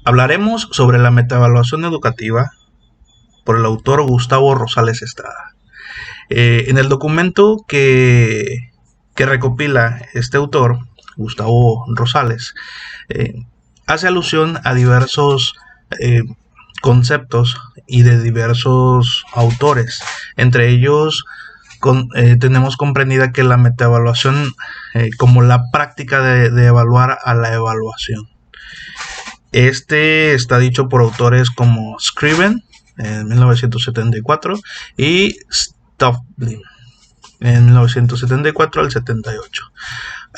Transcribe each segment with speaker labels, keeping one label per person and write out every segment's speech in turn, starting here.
Speaker 1: Hablaremos sobre la metaevaluación educativa por el autor Gustavo Rosales Estrada. En el documento que recopila este autor, Gustavo Rosales, hace alusión a diversos conceptos y de diversos autores. Entre ellos tenemos comprendida que la metaevaluación como la práctica de evaluar a la evaluación. Este está dicho por autores como Scriven en 1974 y Stoflin en 1974 al 78.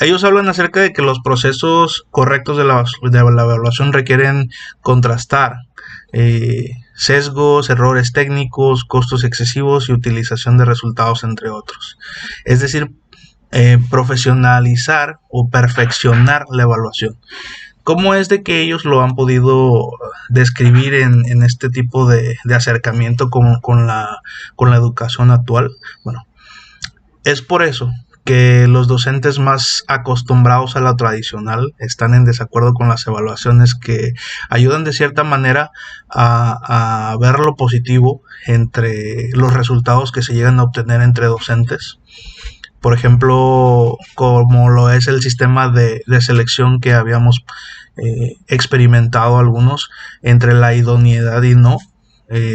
Speaker 1: Ellos hablan acerca de que los procesos correctos de la evaluación requieren contrastar sesgos, errores técnicos, costos excesivos y utilización de resultados, entre otros. Es decir, profesionalizar o perfeccionar la evaluación. ¿Cómo es de que ellos lo han podido describir en este tipo de acercamiento con la educación actual? Bueno, es por eso que los docentes más acostumbrados a la tradicional están en desacuerdo con las evaluaciones que ayudan de cierta manera a ver lo positivo entre los resultados que se llegan a obtener entre docentes. Por ejemplo, como lo es el sistema de selección que habíamos experimentado algunos entre la idoneidad y no,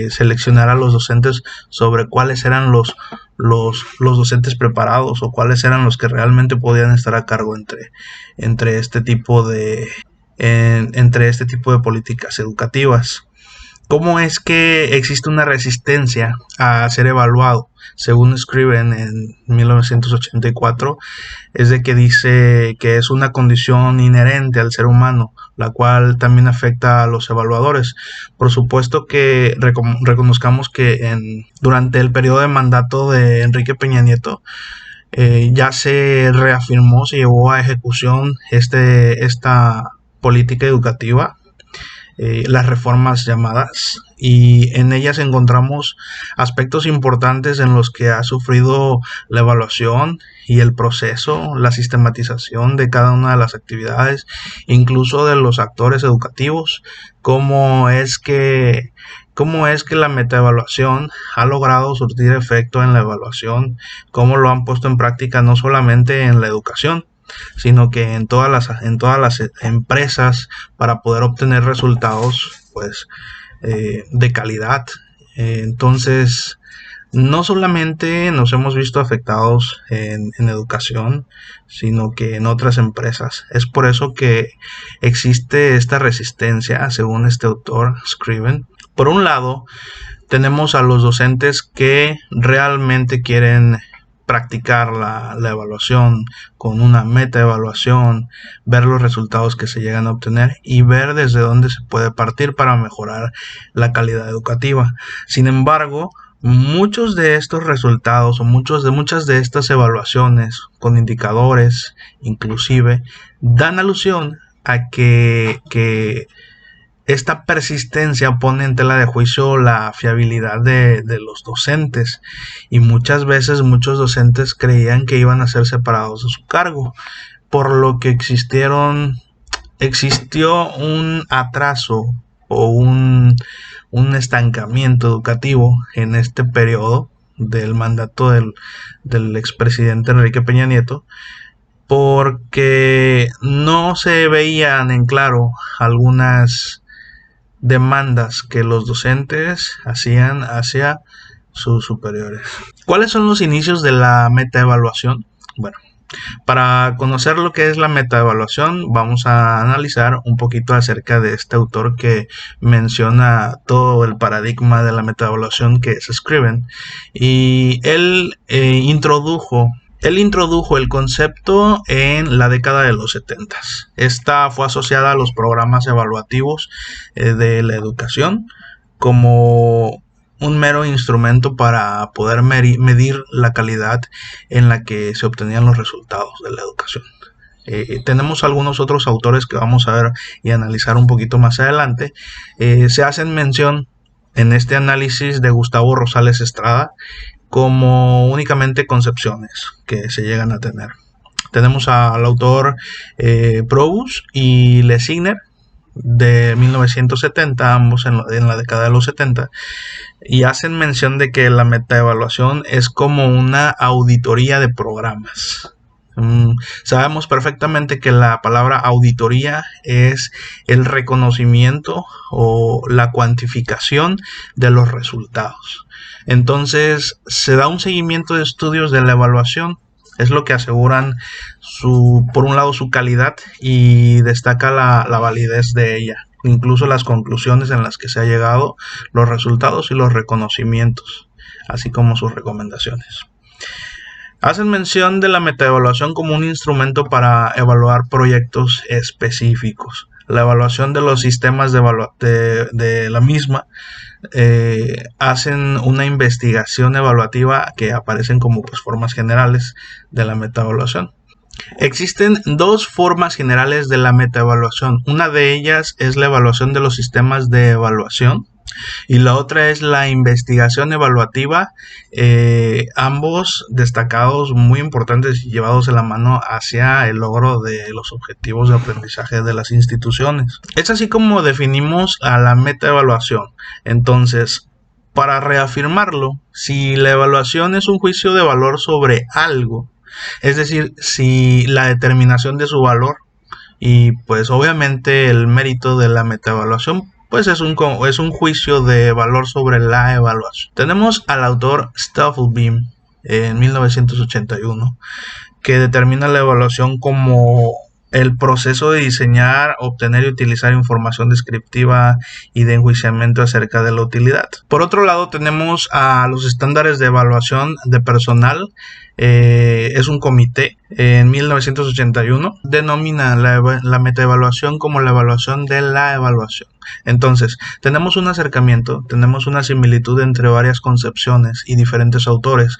Speaker 1: seleccionar a los docentes sobre cuáles eran los docentes preparados o cuáles eran los que realmente podían estar a cargo entre este tipo de políticas educativas. ¿Cómo es que existe una resistencia a ser evaluado? Según Scriven en 1984, es de que dice que es una condición inherente al ser humano, la cual también afecta a los evaluadores. Por supuesto que reconozcamos que durante el periodo de mandato de Enrique Peña Nieto, ya se reafirmó, se llevó a ejecución esta política educativa, las reformas llamadas, y en ellas encontramos aspectos importantes en los que ha sufrido la evaluación y el proceso, la sistematización de cada una de las actividades, incluso de los actores educativos. Cómo es que la metaevaluación ha logrado surtir efecto en la evaluación, cómo lo han puesto en práctica no solamente en la educación, sino que en todas las empresas, para poder obtener resultados pues de calidad. Entonces, no solamente nos hemos visto afectados en educación, sino que en otras empresas. Es por eso que existe esta resistencia, según este autor Scriven. Por un lado, tenemos a los docentes que realmente quieren practicar la evaluación con una metaevaluación, ver los resultados que se llegan a obtener y ver desde dónde se puede partir para mejorar la calidad educativa. Sin embargo, muchos de estos resultados o muchas de estas evaluaciones con indicadores inclusive dan alusión a que esta persistencia pone en tela de juicio la fiabilidad de los docentes, y muchas veces muchos docentes creían que iban a ser separados de su cargo, por lo que existió un atraso o un estancamiento educativo en este periodo del mandato del expresidente Enrique Peña Nieto, porque no se veían en claro algunas demandas que los docentes hacían hacia sus superiores. ¿Cuáles son los inicios de la metaevaluación? Bueno, para conocer lo que es la metaevaluación, vamos a analizar un poquito acerca de este autor que menciona todo el paradigma de la metaevaluación, que es Scriven, y él introdujo el concepto en la década de los 70. Esta fue asociada a los programas evaluativos de la educación como un mero instrumento para poder medir la calidad en la que se obtenían los resultados de la educación. Tenemos algunos otros autores que vamos a ver y analizar un poquito más adelante. Se hacen mención en este análisis de Gustavo Rosales Estrada como únicamente concepciones que se llegan a tener. Tenemos al autor Probus y Lessigner de 1970, ambos en la década de los 70, y hacen mención de que la metaevaluación es como una auditoría de programas. Sabemos perfectamente que la palabra auditoría es el reconocimiento o la cuantificación de los resultados. Entonces, se da un seguimiento de estudios de la evaluación. Es lo que aseguran por un lado su calidad y destaca la validez de ella. Incluso las conclusiones en las que se ha llegado, los resultados y los reconocimientos, así como sus recomendaciones. Hacen mención de la metaevaluación como un instrumento para evaluar proyectos específicos. La evaluación de los sistemas de la misma hacen una investigación evaluativa que aparecen como formas generales de la metaevaluación. Existen dos formas generales de la metaevaluación. Una de ellas es la evaluación de los sistemas de evaluación y la otra es la investigación evaluativa, ambos destacados muy importantes y llevados de la mano hacia el logro de los objetivos de aprendizaje de las instituciones. Es así como definimos a la metaevaluación. Entonces, para reafirmarlo, si la evaluación es un juicio de valor sobre algo, es decir, si la determinación de su valor y pues obviamente el mérito de la metaevaluación pues es un juicio de valor sobre la evaluación. Tenemos al autor Stufflebeam en 1981 que determina la evaluación como el proceso de diseñar, obtener y utilizar información descriptiva y de enjuiciamiento acerca de la utilidad. Por otro lado, tenemos a los estándares de evaluación de personal. Es un comité en 1981. Denomina la metaevaluación como la evaluación de la evaluación. Entonces, tenemos un acercamiento, tenemos una similitud entre varias concepciones y diferentes autores,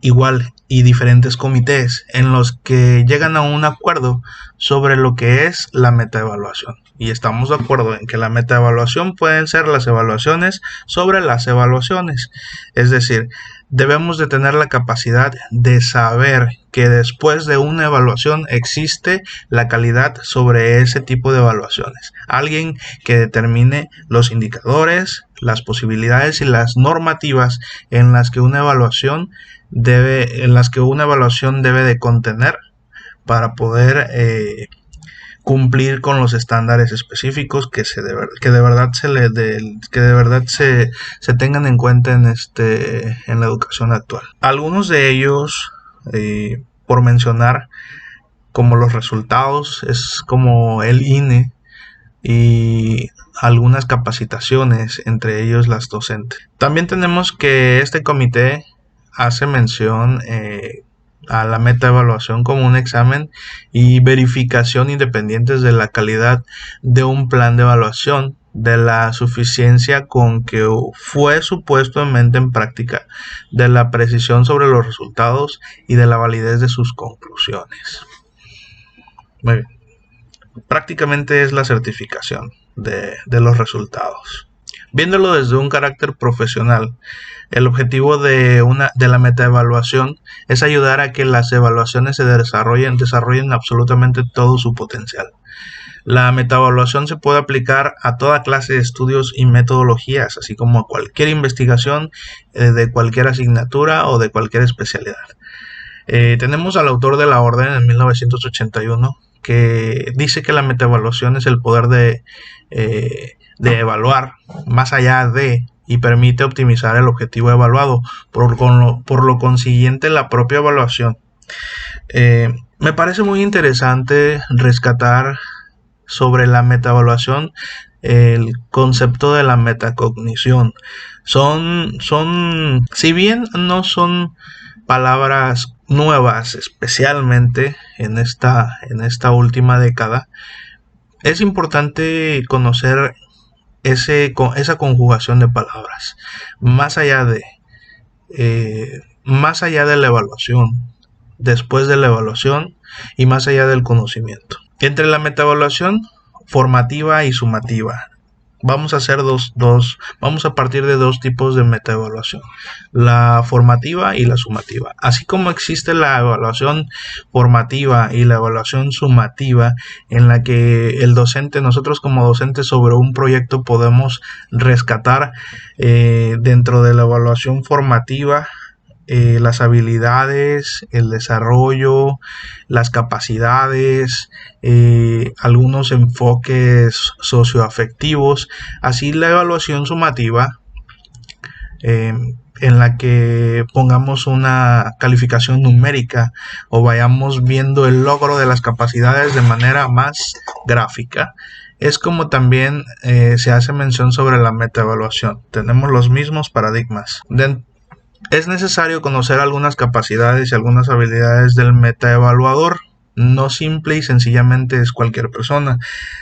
Speaker 1: igual y diferentes comités en los que llegan a un acuerdo sobre lo que es la metaevaluación. Y estamos de acuerdo en que la metaevaluación pueden ser las evaluaciones sobre las evaluaciones. Es decir, debemos de tener la capacidad de saber que después de una evaluación existe la calidad sobre ese tipo de evaluaciones. Alguien que determine los indicadores, las posibilidades y las normativas en las que una evaluación debe de contener para poder cumplir con los estándares específicos que de verdad se tengan en cuenta en la educación actual. Algunos de ellos, por mencionar, como los resultados, es como el INE y algunas capacitaciones, entre ellos las docentes. También tenemos que este comité hace mención a la metaevaluación como un examen y verificación independientes de la calidad de un plan de evaluación, de la suficiencia con que fue supuestamente en práctica, de la precisión sobre los resultados y de la validez de sus conclusiones. Muy bien. Prácticamente es la certificación de los resultados. Viéndolo desde un carácter profesional, el objetivo de la metaevaluación es ayudar a que las evaluaciones se desarrollen absolutamente todo su potencial. La metaevaluación se puede aplicar a toda clase de estudios y metodologías, así como a cualquier investigación de cualquier asignatura o de cualquier especialidad. Tenemos al autor de la orden en 1981 que dice que la metaevaluación es el poder de evaluar más allá de y permite optimizar el objetivo evaluado, por lo consiguiente la propia evaluación. Me parece muy interesante rescatar sobre la metaevaluación el concepto de la metacognición. Si bien no son palabras nuevas, especialmente en esta última década, es importante conocer esa conjugación de palabras, más allá de la evaluación, después de la evaluación y más allá del conocimiento. Entre la metaevaluación formativa y sumativa, Vamos a hacer vamos a partir de dos tipos de metaevaluación, la formativa y la sumativa. Así como existe la evaluación formativa y la evaluación sumativa, en la que nosotros como docentes sobre un proyecto podemos rescatar dentro de la evaluación formativa las habilidades, el desarrollo, las capacidades, algunos enfoques socioafectivos, así la evaluación sumativa, en la que pongamos una calificación numérica o vayamos viendo el logro de las capacidades de manera más gráfica. Es como también se hace mención sobre la metaevaluación. Tenemos los mismos paradigmas. Es necesario conocer algunas capacidades y algunas habilidades del metaevaluador. No simple y sencillamente es cualquier persona.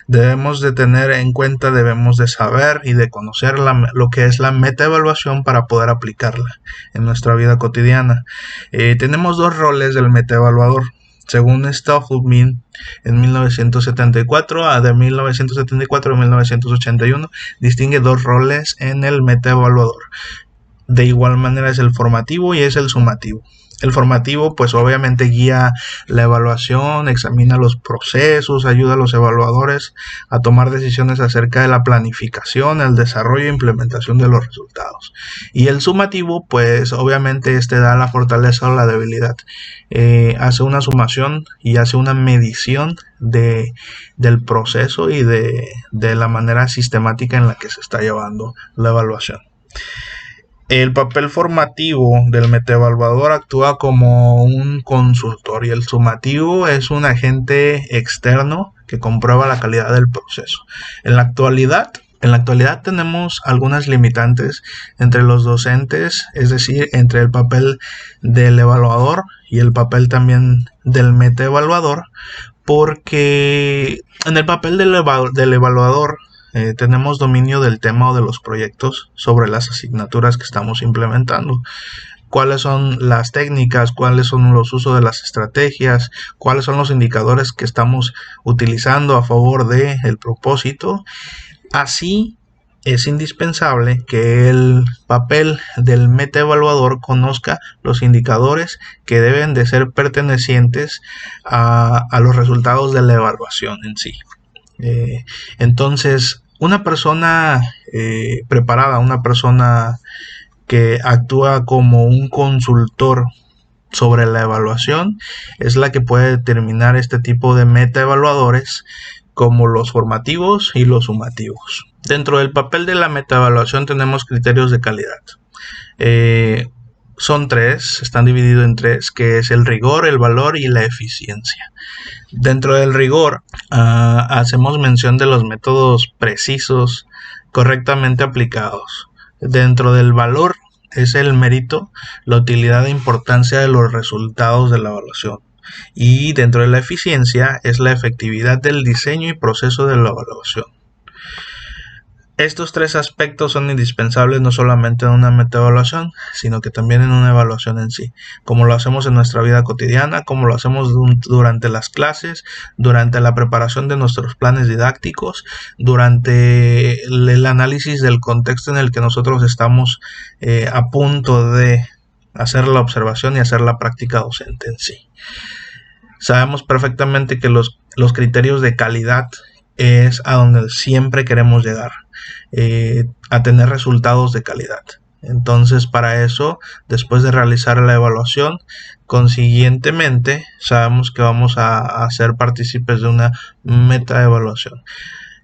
Speaker 1: Debemos de tener en cuenta, debemos de saber y de conocer lo que es la metaevaluación para poder aplicarla en nuestra vida cotidiana. Tenemos dos roles del metaevaluador. Según Stufflebeam, en 1974, de 1974 a 1981, distingue dos roles en el metaevaluador. De igual manera es el formativo y es el sumativo. El formativo pues obviamente guía la evaluación, examina los procesos, ayuda a los evaluadores a tomar decisiones acerca de la planificación, el desarrollo e implementación de los resultados. Y el sumativo pues obviamente da la fortaleza o la debilidad. Hace una sumación y hace una medición del proceso y de la manera sistemática en la que se está llevando la evaluación. El papel formativo del metaevaluador actúa como un consultor y el sumativo es un agente externo que comprueba la calidad del proceso. En la actualidad tenemos algunas limitantes entre los docentes, es decir, entre el papel del evaluador y el papel también del metaevaluador, porque en el papel del evaluador tenemos dominio del tema o de los proyectos sobre las asignaturas que estamos implementando. Cuáles son las técnicas, cuáles son los usos de las estrategias, cuáles son los indicadores que estamos utilizando a favor del propósito. Así es indispensable que el papel del metaevaluador conozca los indicadores que deben de ser pertenecientes a los resultados de la evaluación en sí. Entonces, una persona preparada, una persona que actúa como un consultor sobre la evaluación, es la que puede determinar este tipo de metaevaluadores como los formativos y los sumativos. Dentro del papel de la metaevaluación tenemos criterios de calidad. Son tres, están divididos en tres, que es el rigor, el valor y la eficiencia. Dentro del rigor, hacemos mención de los métodos precisos, correctamente aplicados. Dentro del valor es el mérito, la utilidad e importancia de los resultados de la evaluación. Y dentro de la eficiencia es la efectividad del diseño y proceso de la evaluación. Estos tres aspectos son indispensables no solamente en una metaevaluación, sino que también en una evaluación en sí, como lo hacemos en nuestra vida cotidiana, como lo hacemos durante las clases, durante la preparación de nuestros planes didácticos, durante el análisis del contexto en el que nosotros estamos a punto de hacer la observación y hacer la práctica docente en sí. Sabemos perfectamente que los criterios de calidad es a donde siempre queremos llegar, a tener resultados de calidad. Entonces, para eso, después de realizar la evaluación, consiguientemente sabemos que vamos a ser partícipes de una metaevaluación.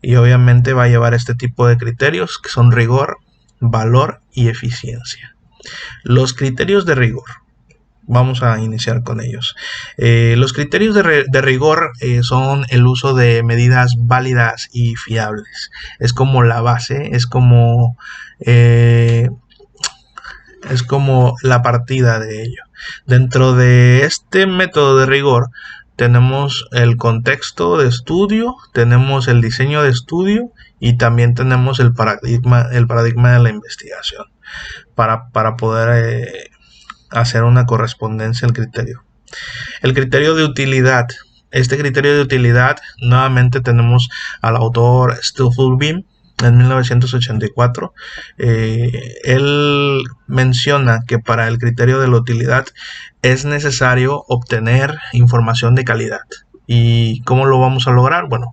Speaker 1: Y obviamente va a llevar este tipo de criterios que son rigor, valor y eficiencia. Los criterios de rigor. Vamos a iniciar con ellos. Los criterios de rigor son el uso de medidas válidas y fiables. Es como la base, es como la partida de ello. Dentro de este método de rigor tenemos el contexto de estudio, tenemos el diseño de estudio y también tenemos el paradigma de la investigación para poder hacer una correspondencia al criterio. El criterio de utilidad. Este criterio de utilidad, nuevamente tenemos al autor Stufflebeam, en 1984, él menciona que para el criterio de la utilidad es necesario obtener información de calidad. ¿Y cómo lo vamos a lograr? Bueno,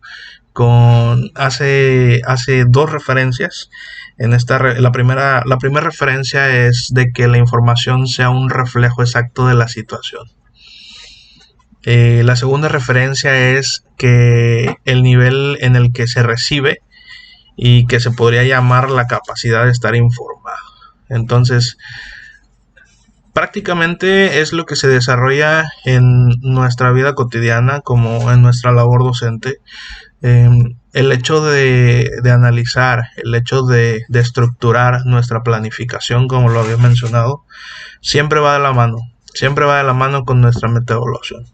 Speaker 1: hace dos referencias. La primera referencia es de que la información sea un reflejo exacto de la situación. La segunda referencia es que el nivel en el que se recibe y que se podría llamar la capacidad de estar informado. Entonces, prácticamente es lo que se desarrolla en nuestra vida cotidiana como en nuestra labor docente. El hecho de analizar, el hecho de estructurar nuestra planificación, como lo había mencionado, siempre va de la mano con nuestra metaevaluación.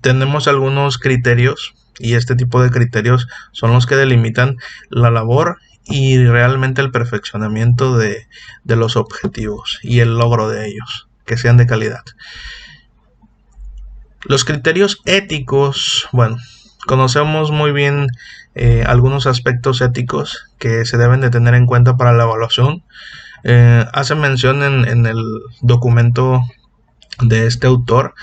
Speaker 1: Tenemos algunos criterios y este tipo de criterios son los que delimitan la labor y realmente el perfeccionamiento de los objetivos y el logro de ellos, que sean de calidad. Los criterios éticos, bueno, conocemos muy bien algunos aspectos éticos que se deben de tener en cuenta para la evaluación. Hace mención en el documento de este autor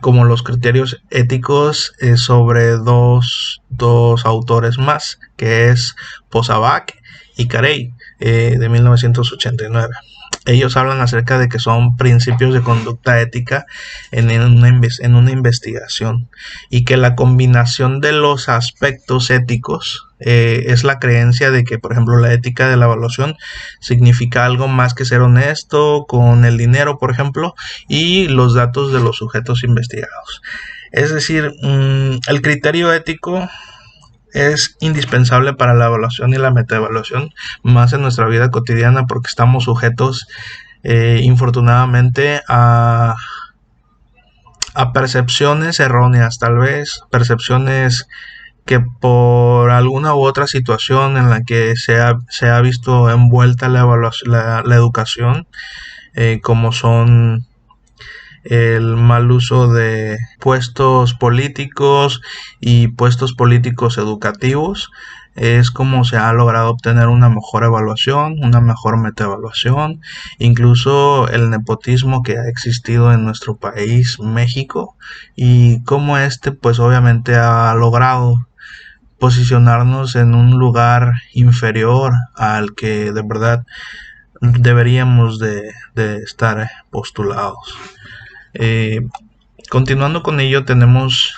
Speaker 1: como los criterios éticos sobre dos autores más, que es Posavac y Carey, de 1989. Ellos hablan acerca de que son principios de conducta ética en una investigación y que la combinación de los aspectos éticos es la creencia de que, por ejemplo, la ética de la evaluación significa algo más que ser honesto con el dinero, por ejemplo, y los datos de los sujetos investigados. Es decir, el criterio ético es indispensable para la evaluación y la metaevaluación, más en nuestra vida cotidiana, porque estamos sujetos, infortunadamente, a percepciones erróneas, tal vez, percepciones que por alguna u otra situación en la que se ha visto envuelta la educación, como son el mal uso de puestos políticos y puestos políticos educativos, es como se ha logrado obtener una mejor evaluación, una mejor metaevaluación, incluso el nepotismo que ha existido en nuestro país, México, y cómo pues obviamente ha logrado posicionarnos en un lugar inferior al que de verdad deberíamos de estar postulados. Continuando con ello, tenemos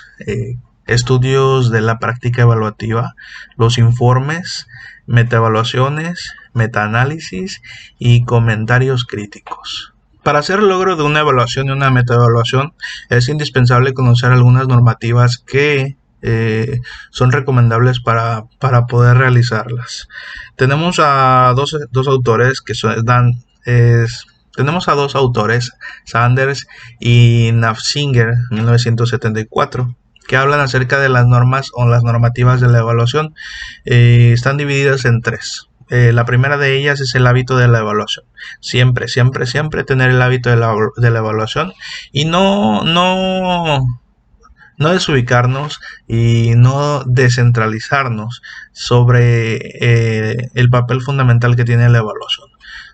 Speaker 1: estudios de la práctica evaluativa, los informes, metaevaluaciones, metaanálisis y comentarios críticos. Para hacer el logro de una evaluación y una metaevaluación es indispensable conocer algunas normativas que son recomendables para poder realizarlas. Tenemos a dos autores que tenemos a dos autores, Sanders y Nafziger, 1974, que hablan acerca de las normas o las normativas de la evaluación. Están divididas en tres. La primera de ellas es el hábito de la evaluación. Siempre tener el hábito de la evaluación y no desubicarnos y no descentralizarnos sobre el papel fundamental que tiene la evaluación,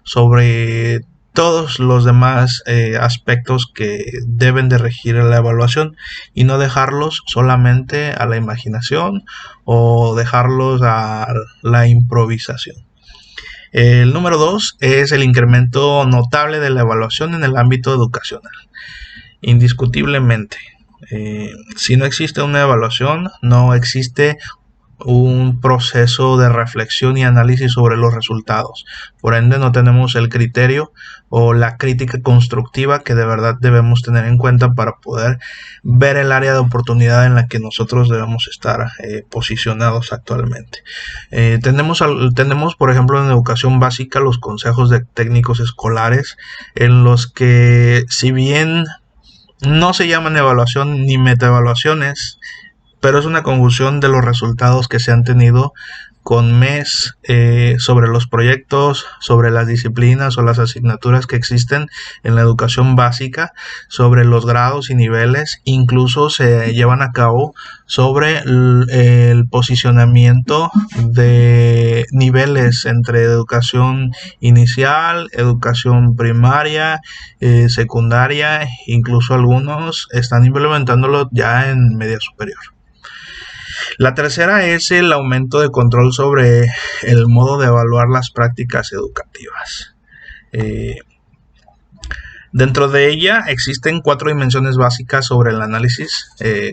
Speaker 1: sobre todos los demás aspectos que deben de regir la evaluación y no dejarlos solamente a la imaginación o dejarlos a la improvisación. El número 2 es el incremento notable de la evaluación en el ámbito educacional. Indiscutiblemente, si no existe una evaluación, no existe un proceso de reflexión y análisis sobre los resultados. Por ende, no tenemos el criterio o la crítica constructiva que de verdad debemos tener en cuenta para poder ver el área de oportunidad en la que nosotros debemos estar posicionados actualmente. Tenemos, por ejemplo, en educación básica los consejos de técnicos escolares, en los que, si bien no se llaman evaluación ni metaevaluaciones, pero es una conjunción de los resultados que se han tenido con mes sobre los proyectos, sobre las disciplinas o las asignaturas que existen en la educación básica, sobre los grados y niveles, incluso se llevan a cabo sobre el posicionamiento de niveles entre educación inicial, educación primaria, secundaria, incluso algunos están implementándolo ya en media superior. La tercera es el aumento de control sobre el modo de evaluar las prácticas educativas. Dentro de ella existen 4 dimensiones básicas sobre el análisis,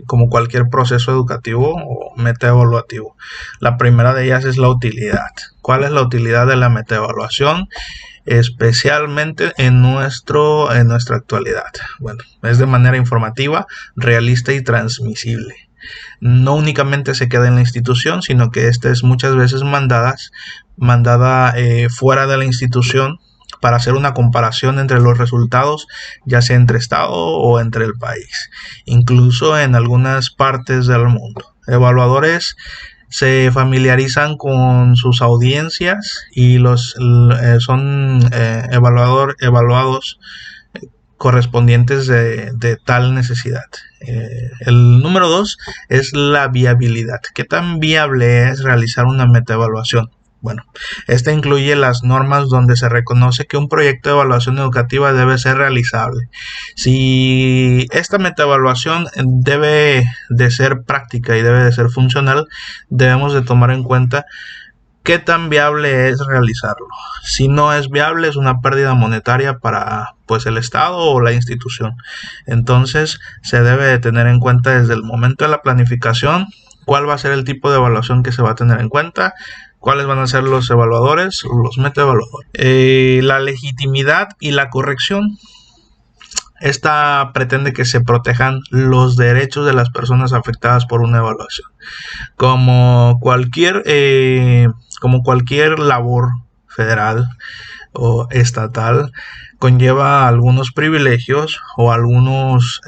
Speaker 1: como cualquier proceso educativo o metaevaluativo. La primera de ellas es la utilidad. ¿Cuál es la utilidad de la metaevaluación? Especialmente en nuestra actualidad. Bueno, es de manera informativa, realista y transmisible. No únicamente se queda en la institución, sino que esta es muchas veces mandada fuera de la institución para hacer una comparación entre los resultados, ya sea entre estado o entre el país, incluso en algunas partes del mundo. Evaluadores se familiarizan con sus audiencias y son evaluados correspondientes de tal necesidad. El número 2 es la viabilidad. ¿Qué tan viable es realizar una metaevaluación? Bueno, esta incluye las normas donde se reconoce que un proyecto de evaluación educativa debe ser realizable. Si esta metaevaluación debe de ser práctica y debe de ser funcional, debemos de tomar en cuenta qué tan viable es realizarlo. Si no es viable, es una pérdida monetaria para el Estado o la institución. Entonces, se debe de tener en cuenta desde el momento de la planificación cuál va a ser el tipo de evaluación que se va a tener en cuenta, cuáles van a ser los evaluadores o los metaevaluadores. La legitimidad y la corrección. Esta pretende que se protejan los derechos de las personas afectadas por una evaluación. Como cualquier labor federal o estatal, conlleva algunos privilegios o algunas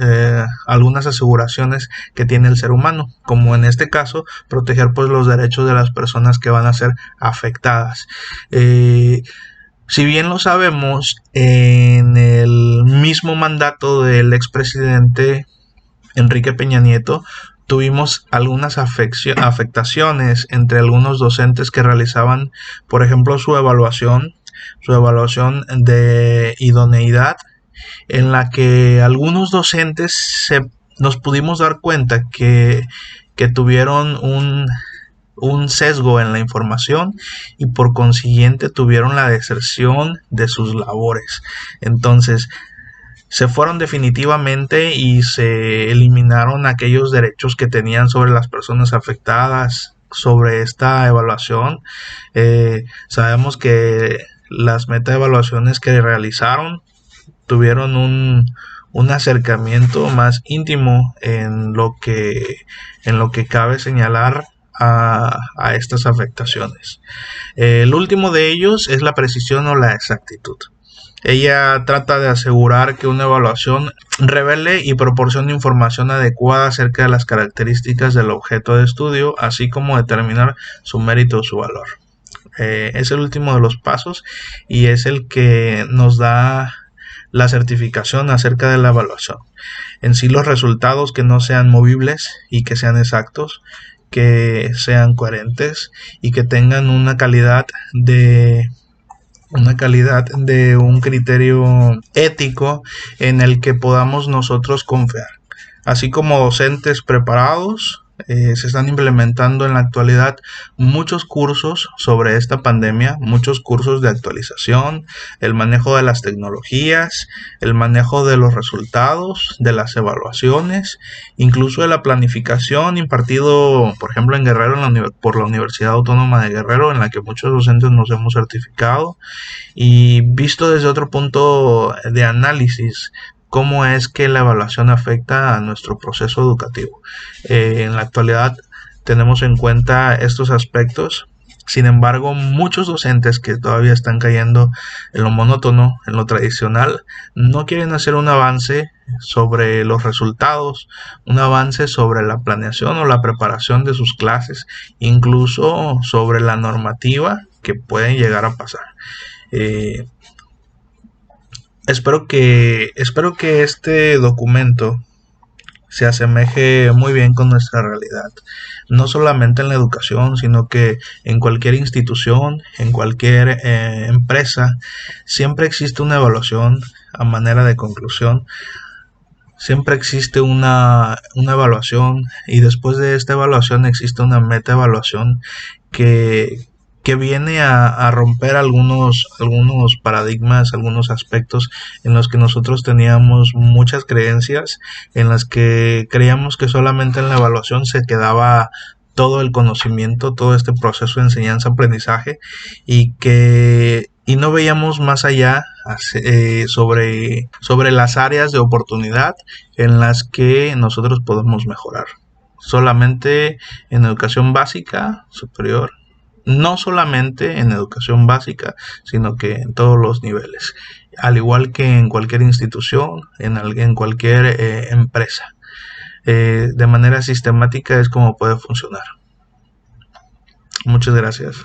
Speaker 1: aseguraciones que tiene el ser humano, como en este caso proteger los derechos de las personas que van a ser afectadas. Si bien lo sabemos, en el mismo mandato del expresidente Enrique Peña Nieto, tuvimos algunas afectaciones entre algunos docentes que realizaban, por ejemplo, su evaluación de idoneidad, en la que algunos docentes nos pudimos dar cuenta que tuvieron un sesgo en la información y por consiguiente tuvieron la deserción de sus labores. Entonces, se fueron definitivamente y se eliminaron aquellos derechos que tenían sobre las personas afectadas sobre esta evaluación. Sabemos que las metaevaluaciones que realizaron tuvieron un acercamiento más íntimo en lo que cabe señalar a estas afectaciones. El último de ellos es la precisión o la exactitud. Ella trata de asegurar que una evaluación revele y proporcione información adecuada acerca de las características del objeto de estudio, así como determinar su mérito o su valor. Es el último de los pasos y es el que nos da la certificación acerca de la evaluación. En sí, los resultados que no sean movibles y que sean exactos, que sean coherentes y que tengan una calidad de un criterio ético en el que podamos nosotros confiar. Así como docentes preparados, se están implementando en la actualidad muchos cursos sobre esta pandemia, muchos cursos de actualización, el manejo de las tecnologías, el manejo de los resultados, de las evaluaciones, incluso de la planificación impartido, por ejemplo, en Guerrero, por la Universidad Autónoma de Guerrero, en la que muchos docentes nos hemos certificado, y visto desde otro punto de análisis, cómo es que la evaluación afecta a nuestro proceso educativo. En la actualidad tenemos en cuenta estos aspectos. Sin embargo, muchos docentes que todavía están cayendo en lo monótono, en lo tradicional, no quieren hacer un avance sobre los resultados, un avance sobre la planeación o la preparación de sus clases, incluso sobre la normativa que pueden llegar a pasar. Eh, espero que este documento se asemeje muy bien con nuestra realidad, no solamente en la educación, sino que en cualquier institución, en cualquier empresa, siempre existe una evaluación a manera de conclusión, siempre existe una evaluación y después de esta evaluación existe una meta evaluación que, que viene a romper algunos paradigmas, algunos aspectos en los que nosotros teníamos muchas creencias, en las que creíamos que solamente en la evaluación se quedaba todo el conocimiento, todo este proceso de enseñanza-aprendizaje y no veíamos más allá sobre las áreas de oportunidad en las que nosotros podemos mejorar. Solamente en educación básica, superior, no solamente en educación básica, sino que en todos los niveles, al igual que en cualquier institución, en cualquier empresa. De manera sistemática es como puede funcionar. Muchas gracias.